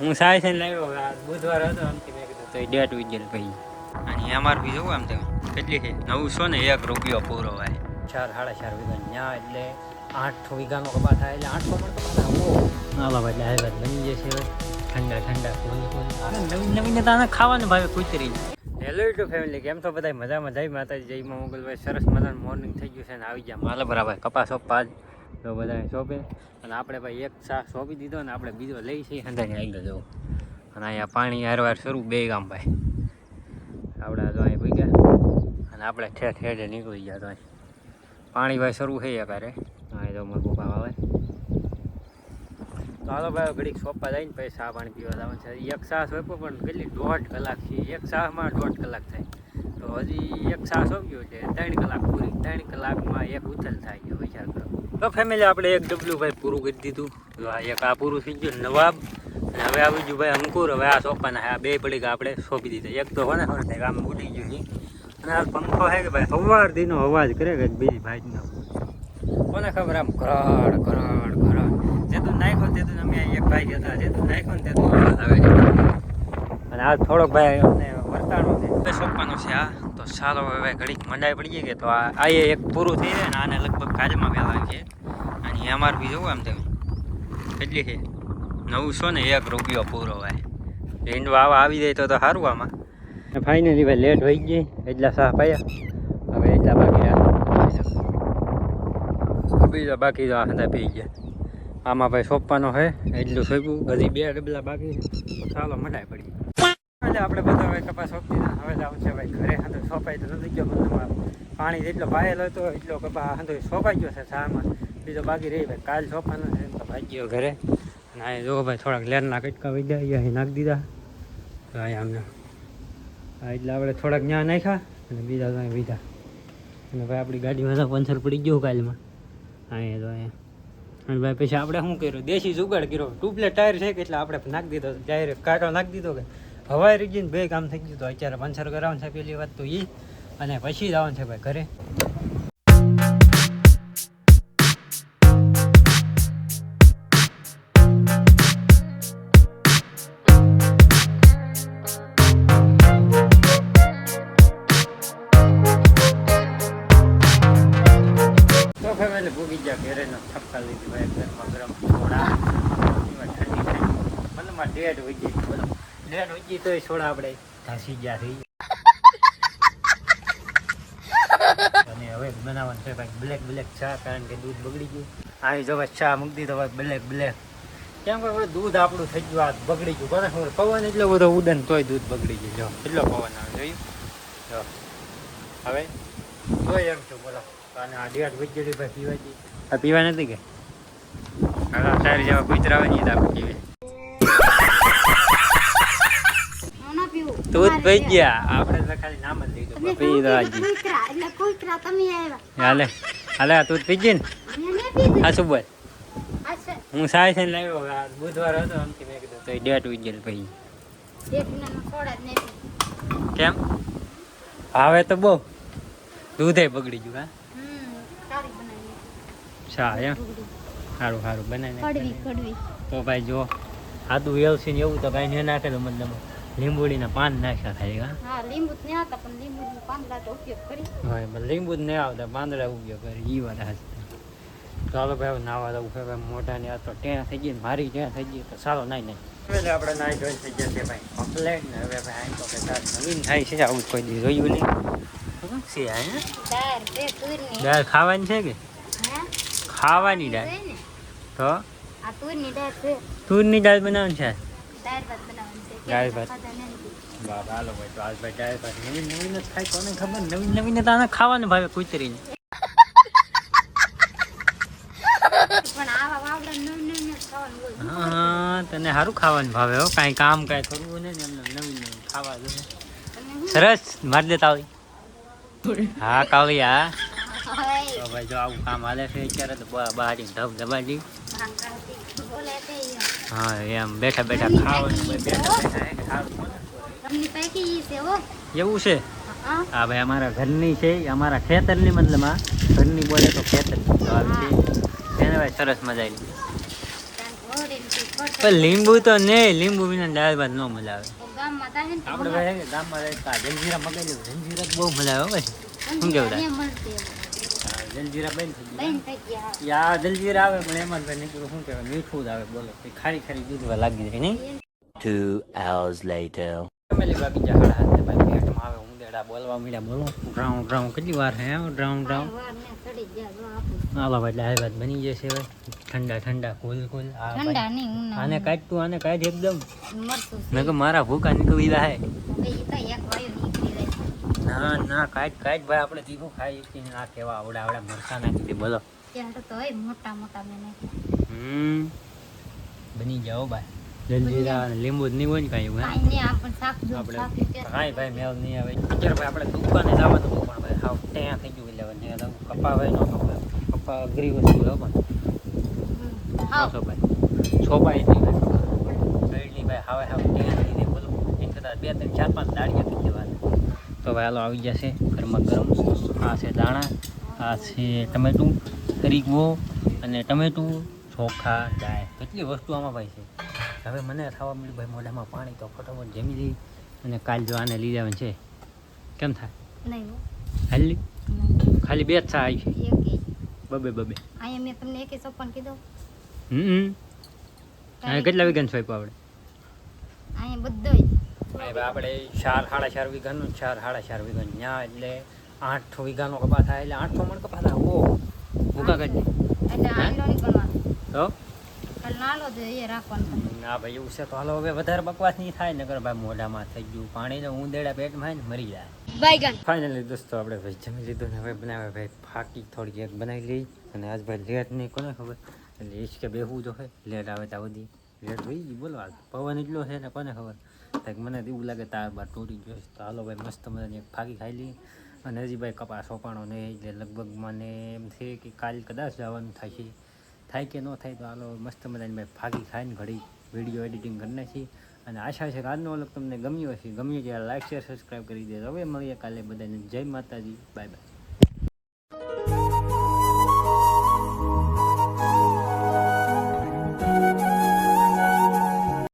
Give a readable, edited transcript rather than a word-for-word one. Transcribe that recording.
હું સાય છે લાવ્યો બુધવાર હતો આમથી મેં કીધું તો ડેટ વિજેલ ભાઈ અને એમઆરપી જોવું આમ તમે કેટલી છે 901 રૂપિયા પૂરો ભાઈ 4.5 વીઘા ન્યા એટલે 8 વીઘાનો કપા થાય એટલે 800 મણ કપા હાલો ભાઈ હાલત બની જશે ઠંડા ઠંડા નવીન નવીન તાને ખાવાનું ભાવે કુતરી. હેલો યુટ્યુબ ફેમિલી, કેમ છો બધા? મજામાં જય માતાજી, જય માં મોગલભાઈ. સરસ મજાનું મોર્નિંગ થઈ ગયું છે ને આવી ગયા માલ બરાબર કપા સોંપવા જ તો બધા સોંપે અને આપણે ભાઈ એક શાક સોંપી દીધો ને આપણે બીજો લઈ છીએ અંદાજે આવી ગયો અને અહીંયા પાણી હારવાર શરૂ બે ગામ ભાઈ આપણે તો અહીં પી ગયા અને આપણે ઠેર ઠેરે નીકળી ગયા તો અહીં પાણી ભાઈ શરૂ થઈ ગયા ક્યારે અહીં તો મારા પપ્પા આવે તો હાલો ભાઈ ઘડીક સોંપવા જઈને પછી ચા પાણી પીવા જવાનું છે. એક શાહ સોંપ્યો પણ કેટલી 1.5 કલાક છે, એક શાહમાં 1.5 કલાક થાય તો હજી એક શાહ સોંપ્યું છે 3 કલાક પૂરી, 3 કલાકમાં એક ઉથલ થાય છે વિચાર કરો. તો ફેમિલી આપણે એક ડબલું ભાઈ પૂરું કરી દીધું. એક આ પૂરું થઈ ગયું નવાબ અને હવે આવી ગયું ભાઈ અંકુર. હવે આ સોંપવાના આ બે પડી આપણે સોંપી દીધા. એક તો કોને ખબર થાય આમ ઉડી ગયું છે અને આ પંખો છે કે ભાઈ સવાર દીનો અવાજ કરે કે બીજી ભાઈનો કોને ખબર આમ કરાડ કરાડ કરાડ જેતું નાખ્યો તેતું અમે એક ભાઈ હતા જેતું નાખ્યો ને તેતું આવે અને આ થોડોક ભાઈ અમને વર્તાણો છે સોંપવાનો છે આ તો સારો હવે ઘડીક મંડાઈ પડી ગઈ કે તો આ એક પૂરું થઈ જાય ને આને લગભગ કાજમાં મેળવી છે અને એમઆરપી જોવું આમ તમે કેટલી છે 901 રૂપિયા પૂરો ભાઈ. ઈંડો આવા આવી જાય તો સારું આમાં. ફાઇનલી ભાઈ લેટ થઈ ગઈ એટલા શાહ પાયા હવે એટલા બાકી બીજા બાકી તો આ પી ગયા. આમાં ભાઈ સોંપવાનો છે એટલું સોંપ્યું, હજી 2 ડબલા બાકી છે તો ચાલો મટાઈ પડી. એટલે આપણે બધા ભાઈ કપાસ સોંપી દીધા. હવે જવું છે ભાઈ ઘરે. હા તો સોંપાઈ તો નથી ગયો મતલબ પાણી જેટલો પાયેલો હતો એટલો કપા હા તો સોંપાઈ ગયો છે શામાં, બીજો બાકી રહી ભાઈ કાલ સોંપવાનો છે તો ભાઈ ગયો ઘરે. અને અહીં જો ભાઈ થોડાક લેરના કટકા વહી ગયા અહીં નાખી દીધા તો અહીંયા અમને એટલે આપણે થોડાક ત્યાં નાખ્યા અને બીજા તો અહીં બીજા અને ભાઈ આપણી ગાડીમાં તો પંચર પડી ગયું કાલમાં અહીંયા તો અહીંયા. અને ભાઈ પછી આપણે શું કર્યું દેશી જુગાડ કર્યો. ટુપ્લેટ ટાયર છે કે એટલે આપણે નાખી દીધો ડાયરેક્ટ કાંટો નાખી દીધો કે હવાઈ રીજીને બે કામ થઈ ગયું. તો અત્યારે પંચર કરાવવાનું છે પહેલી વાત તો એ અને પછી જવાનું છે ભાઈ ઘરે. ફેમિલી ભૂગી ગયા ઘેરે થપકા લીધી ભાઈ ઘરમાં ગરમ સોડા ઠંડી થઈ મતલબ ડેટ હોય ગઈ બોલો ડેટ હોય ગઈ તો સોડા આપણે ઘાસી ગયા થઈ અને હવે બનાવવાનું છે ભાઈ બ્લેક ચા કારણ કે દૂધ બગડી ગયું. અહીં જો ભાઈ ચા મૂકી દીધો ભાઈ બ્લેક કેમ કે હવે દૂધ આપણું થઈ ગયું આ બગડી ગયું કોને ખબર પવન એટલો બધો ઉડન તોય દૂધ બગડી ગયું. જો એટલો પવન આવે જોયું જો હવે જોઈ એમ છું બોલો અને આ ડેટ વીજળી ભાઈ પીવાજી આ પીવા નથી કે હા તારી જેવા કુતરા આવે નહીં આપણે પીવે દૂધ પી ગયા આપણે તો ખાલી નામ જ લીધું પી રાજી હાલે હાલે દૂધ પી ગઈ ને હા શું બોલ હું સાય છે લાવ્યો બુધવાર હતો આમથી મેં કીધું તો ડેટ વીજળી ભાઈ કેમ હવે તો બહુ દૂધે બગડી ગયું હા ચા એમ સારું સારું બનાવીને તો ભાઈ જો આદુ વેવસી ને એવું તો ભાઈ ને નાખે તો મતલબ લીંબુડીના પાન નાખ્યા થાય હા લીંબુ જ નહીં આવતા પણ લીંબુના પાંદડા તો ઉપયોગ કરી હા લીંબુ જ નહીં આવતા પાંદડા ઉપયોગ કરી એ વાત હાથ. ચાલો ભાઈ નાવા દઉં છે ભાઈ મોઢાની આ તો ટેણા થઈ ગઈ મારી ટેણા થઈ ગઈ તો ચાલો નાઈ એટલે આપણે નાઈ જોઈ થઈ ગયા છે ભાઈ કમ્પ્લેટ ને હવે ભાઈ આઈ તો કે નવીન થાય છે આવું કોઈ દી જોયું નહીં શું છે આ દાળ ખાવાની છે કે ખાવાની દાળ તો આ તુરની દાળ બનાવવાની છે દાળ ભાત બાબા હાલો ભાઈ તો આજ ભાઈ દાળ ભાત નવીન જ ખાય કોને ખબર નવીન તો આને ખાવાનું ભાવે કુતરીને હા તને સારું ખાવાનું ભાવે હો કાંઈ કામ કાંઈ કરવું નહીં ને એમને નવીન ખાવા જોઈએ સરસ મારી દેતા હોય હા કાવડિયા તો ભાઈ જો આવું કામ હાલે છે અત્યારે તો બહારી ધબ દબાડી હા એમ બેઠા બેઠા ખાવાનું એવું છે હા ભાઈ અમારા ઘરની છે અમારા ખેતરની મતલબ આ ઘરની બોલે તો ખેતરની તો આવી છે એને ભાઈ સરસ મજા આવી પણ લીંબુ તો નહીં, લીંબુ વિના દાળ ભાત ન મજા આવે. ગામમાં થાય ને આપણે ભાઈ ગામમાં રહેતા જલજીરા મગાઈ લેવું, જલજીરા બહુ મજા આવે ભાઈ. શું કેવું થાય? જલજીરા બંધ થઈ ગયા. યા જલજીરા આવે પણ એમાં ભાઈ નીકળું શું કહેવાય, મીઠું જ આવે. બોલો ખારી ખારી દૂધવા લાગી જાય નહીં. 2 hours later. ફેમિલી બાકી જા હાડા હાથે ભાઈ પેટમાં આવે ઉંદેડા બોલવા મળ્યા. બોલો ડ્રાઉં ડ્રાઉં કેટલી વાર હે ડ્રાઉં ડ્રાઉં. હાલો ભાઈ દાળ ભાત બની જશે ભાઈ. ઠંડા ઠંડા કુલ કુલ. ઠંડા નહીં ઉના આને કાઢ તું, આને કાઢ એકદમ. મરતું મેં કહું મારા ભૂકા નીકળી જાય. એ તો એક વાયો નીકળી જાય ના ના કાઢ કાઢ ભાઈ, આપણે તીખું ખાઈ શકીએ. આ કેવા આવડા આવડા મરચા નાખી દે. બોલો ત્યાં તો હોય મોટા મોટા મેં બની જાઓ ભાઈ. જલજીરા અને લીંબુ જ નહીં હોય ને કાંઈ એવું કાંઈ નહીં આપણ શાક જો આપણે શાક કાંઈ ભાઈ મેળ નહીં આવે. અત્યારે ભાઈ આપણે દુકાને જવાનું હતું પણ ભાઈ હાવ ત્યાં થઈ ગયું. એટલે ત્યાં કપા ભાઈ નો કપા કપા અઘરી વસ્તુ લો પણ હાવ ભાઈ છોપાઈ નહીં ભાઈ ગળની ભાઈ હાવે હાવ ત્યાં થઈ બોલો. એમ કદાચ 2 3 4 5 દાળિયા કરી દેવાના. તો ભાઈ હાલો આવી જશે ગરમા ગરમ. આ છે દાણા, આ છે ટમેટું તરીકવો અને ટમેટું ચોખા દાળ. કેટલી વસ્તુ આમાં ભાઈ છે. હવે મને ખાવા મળ્યું ભાઈ મોઢામાં પાણી. તો ફટાફટ જમી લઈ અને કાલ જો આને લઈ જવાનું છે. કેમ થાય? નહીં હાલી ખાલી 2 જ સા આવી છે. બબે બબે અહીંયા મેં તમને 156 કીધો. અહીંયા કેટલા વીઘાનું સોંપ્યું આપણે? અહીંયા બધોય આપણે 4 4.5 વીઘાનું 4 4.5 વીઘાનું ત્યાં એટલે 8 વીઘાનો કપા થાય. એટલે 800 મણ કપા થાય. ઓ ભૂકા કાઢી એટલે આંડો નહીં ગણવાનો તો ખાલી નાલો જ એ રાખવાનો. ના ભાઈ એવું છે. તો હાલો હવે વધારે બકવાસ નહીં થાય. નગર ભાઈ મોઢામાં થઈ ગયું પાણી ને ઊંદેડા પેટમાં ને મરી જાય. બાયગન ફાઇનલી દોસ્તો આપણે ભાઈ જમી લીધું ને હવે બનાવે ભાઈ ફાકી થોડી એક બનાવી લઈ. અને આજ ભાઈ લેટ નહીં કોને ખબર. એટલે ઈચ્છ કે બેહવું જો હોય લેટ આવે ત્યાં સુધી લેટ થઈ ગઈ. બોલો હાલ પવન એટલો છે ને કોને ખબર. કંઈક મને એવું લાગે તાર બાર તૂટી ગયો. તો હાલો ભાઈ મસ્ત મજાની એક ફાકી ખાઈ લઈએ. અને હજી ભાઈ કપાસ સોપાણો નહીં. એટલે લગભગ મને એમ છે કે કાલ કદાચ જવાનું થાય છે. થાય કે ન થાય તો હાલો મસ્ત મજાની ભાઈ ફાકી ખાઈને ઘડી વિડીયો એડિટિંગ કરી નાખી. અને આશા છે કે આજનો વ્લોગ તમને ગમ્યો હશે. ગમ્યું ત્યારે લાઈક શેર સબસ્ક્રાઈબ કરી દેજો. હવે મળીએ કાલે બધાને. જય માતાજી, બાય બાય.